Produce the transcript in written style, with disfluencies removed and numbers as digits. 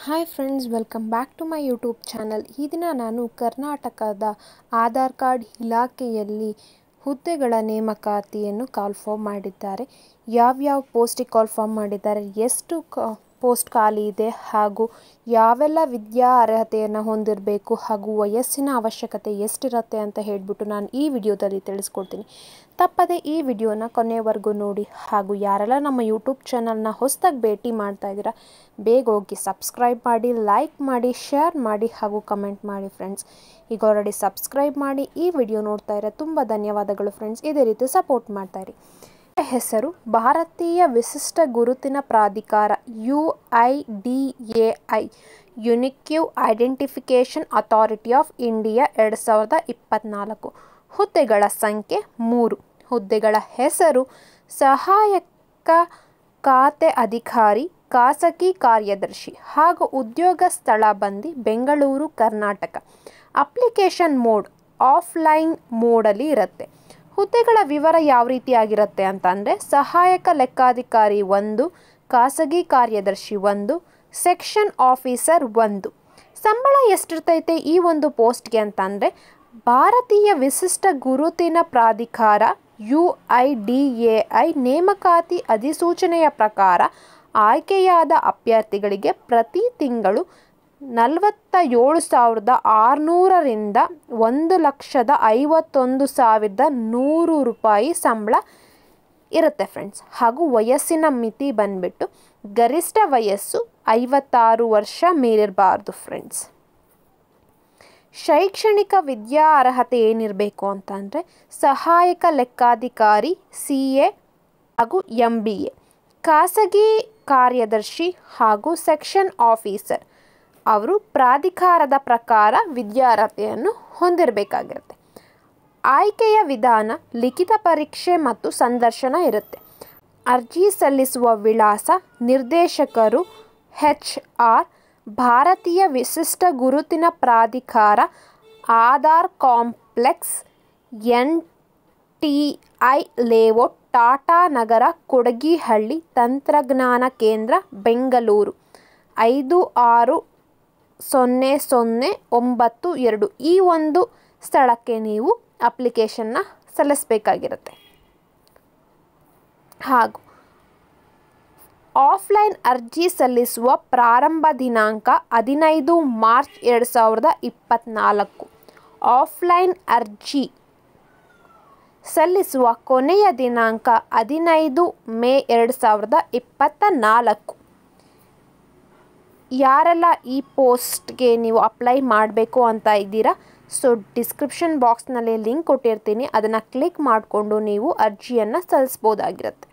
Hi friends, welcome back to my YouTube channel. ಈ ದಿನ ನಾನು ಕರ್ನಾಟಕದ ಆಧಾರ್ ಕಾರ್ಡ್ ಇಲಾಖೆಯಲ್ಲಿ ಹುದ್ದೆಗಳ ನೇಮಕಾತಿಯನ್ನು ಕಾಲ್ಫಾರ್ಮ್ ಮಾಡಿದ್ದಾರೆ. ಯಾವ್ಯಾವ ಪೋಸ್ಟಿಗೆ ಕಾಲ್ಫಾರ್ಮ್ ಮಾಡಿದ್ದಾರೆ, ಎಷ್ಟು ಪೋಸ್ಟ್ ಖಾಲಿ ಇದೆ, ಹಾಗೂ ಯಾವೆಲ್ಲ ವಿದ್ಯಾ ಅರ್ಹತೆಯನ್ನು ಹೊಂದಿರಬೇಕು ಹಾಗೂ ವಯಸ್ಸಿನ ಅವಶ್ಯಕತೆ ಎಷ್ಟಿರುತ್ತೆ ಅಂತ ಹೇಳಿಬಿಟ್ಟು ನಾನು ಈ ವಿಡಿಯೋದಲ್ಲಿ ತಿಳಿಸ್ಕೊಡ್ತೀನಿ. ತಪ್ಪದೆ ಈ ವಿಡಿಯೋನ ಕೊನೆಯವರೆಗೂ ನೋಡಿ. ಹಾಗೂ ಯಾರೆಲ್ಲ ನಮ್ಮ ಯೂಟ್ಯೂಬ್ ಚಾನಲ್ನ ಹೊಸದಾಗಿ ಭೇಟಿ ಮಾಡ್ತಾ ಇದ್ದೀರಾ, ಬೇಗ ಹೋಗಿ ಸಬ್ಸ್ಕ್ರೈಬ್ ಮಾಡಿ, ಲೈಕ್ ಮಾಡಿ, ಶೇರ್ ಮಾಡಿ ಹಾಗೂ ಕಮೆಂಟ್ ಮಾಡಿ ಫ್ರೆಂಡ್ಸ್. ಈಗ ಆಲ್ರೆಡಿ ಸಬ್ಸ್ಕ್ರೈಬ್ ಮಾಡಿ ಈ ವಿಡಿಯೋ ನೋಡ್ತಾ ಇರೋ ತುಂಬ ಧನ್ಯವಾದಗಳು ಫ್ರೆಂಡ್ಸ್. ಇದೇ ರೀತಿ ಸಪೋರ್ಟ್ ಮಾಡ್ತಾಯಿರಿ. ಹೆಸರು ಭಾರತೀಯ ವಿಶಿಷ್ಟ ಗುರುತಿನ ಪ್ರಾಧಿಕಾರ UIDAI unique identification authority of India 2024. ಹುದ್ದೆಗಳ ಸಂಖ್ಯೆ 3. ಹುದ್ದೆಗಳ ಹೆಸರು ಸಹಾಯಕ ಖಾತೆ ಅಧಿಕಾರಿ, ಖಾಸಗಿ ಕಾರ್ಯದರ್ಶಿ ಹಾಗೂ ಉದ್ಯೋಗ ಸ್ಥಳ ಬಂದು Bengaluru, Karnataka. Application mode offline ಮೋಡಲ್ಲಿ ಇರುತ್ತೆ. ಹುದ್ದೆಗಳ ವಿವರ ಯಾವ ರೀತಿಯಾಗಿರುತ್ತೆ ಅಂತಂದರೆ, ಸಹಾಯಕ ಲೆಕ್ಕಾಧಿಕಾರಿ 1, ಖಾಸಗಿ ಕಾರ್ಯದರ್ಶಿ 1, ಸೆಕ್ಷನ್ ಆಫೀಸರ್ 1. ಸಂಬಳ ಎಷ್ಟಿರ್ತೈತೆ ಈ ಒಂದು ಪೋಸ್ಟ್ಗೆ ಅಂತಂದರೆ, ಭಾರತೀಯ ವಿಶಿಷ್ಟ ಗುರುತಿನ ಪ್ರಾಧಿಕಾರ UIDAI ನೇಮಕಾತಿ ಅಧಿಸೂಚನೆಯ ಪ್ರಕಾರ ಆಯ್ಕೆಯಾದ ಅಭ್ಯರ್ಥಿಗಳಿಗೆ ಪ್ರತಿ ತಿಂಗಳು 47,600 ರಿಂದ 1,51,100 ರೂಪಾಯಿ ಸಂಬಳ ಇರುತ್ತೆ ಫ್ರೆಂಡ್ಸ್. ಹಾಗೂ ವಯಸ್ಸಿನ ಮಿತಿ ಬಂದ್ಬಿಟ್ಟು ಗರಿಷ್ಠ ವಯಸ್ಸು 56 ವರ್ಷ ಮೀರಿರಬಾರ್ದು ಫ್ರೆಂಡ್ಸ್. ಶೈಕ್ಷಣಿಕ ವಿದ್ಯಾ ಅರ್ಹತೆ ಏನಿರಬೇಕು ಅಂತಂದರೆ, ಸಹಾಯಕ ಲೆಕ್ಕಾಧಿಕಾರಿ CA ಹಾಗೂ MBA, ಖಾಸಗಿ ಕಾರ್ಯದರ್ಶಿ ಹಾಗೂ ಸೆಕ್ಷನ್ ಆಫೀಸರ್ ಅವರು ಪ್ರಾಧಿಕಾರದ ಪ್ರಕಾರ ವಿದ್ಯಾರ್ಹತೆಯನ್ನು ಹೊಂದಿರಬೇಕಾಗಿರುತ್ತೆ. ಆಯ್ಕೆಯ ವಿಧಾನ ಲಿಖಿತ ಪರೀಕ್ಷೆ ಮತ್ತು ಸಂದರ್ಶನ ಇರುತ್ತೆ. ಅರ್ಜಿ ಸಲ್ಲಿಸುವ ವಿಳಾಸ: ನಿರ್ದೇಶಕರು HR, ಭಾರತೀಯ ವಿಶಿಷ್ಟ ಗುರುತಿನ ಪ್ರಾಧಿಕಾರ, Aadhaar complex, NTI layout, Tata Nagar, Kodigehalli, ತಂತ್ರಜ್ಞಾನ ಕೇಂದ್ರ, ಬೆಂಗಳೂರು 560092. ಈ ಒಂದು ಸ್ಥಳಕ್ಕೆ ನೀವು ಅಪ್ಲಿಕೇಶನ್ನ ಸಲ್ಲಿಸಬೇಕಾಗಿರುತ್ತೆ. ಹಾಗೂ ಆಫ್ಲೈನ್ ಅರ್ಜಿ ಸಲ್ಲಿಸುವ ಪ್ರಾರಂಭ ದಿನಾಂಕ 15 ಮಾರ್ಚ್ 2024. ಆಫ್ಲೈನ್ ಅರ್ಜಿ ಸಲ್ಲಿಸುವ ಕೊನೆಯ ದಿನಾಂಕ 15 ಮೇ 2024. ಯಾರೆಲ್ಲ ಈ ಪೋಸ್ಟ್ಗೆ ನೀವು ಅಪ್ಲೈ ಮಾಡಬೇಕು ಅಂತ ಇದ್ದೀರಾ, ಸೊ ಡಿಸ್ಕ್ರಿಪ್ಷನ್ ಬಾಕ್ಸ್ನಲ್ಲಿ ಲಿಂಕ್ ಕೊಟ್ಟಿರ್ತೀನಿ, ಅದನ್ನು ಕ್ಲಿಕ್ ಮಾಡಿಕೊಂಡು ನೀವು ಅರ್ಜಿಯನ್ನು ಸಲ್ಲಿಸ್ಬೋದಾಗಿರುತ್ತೆ.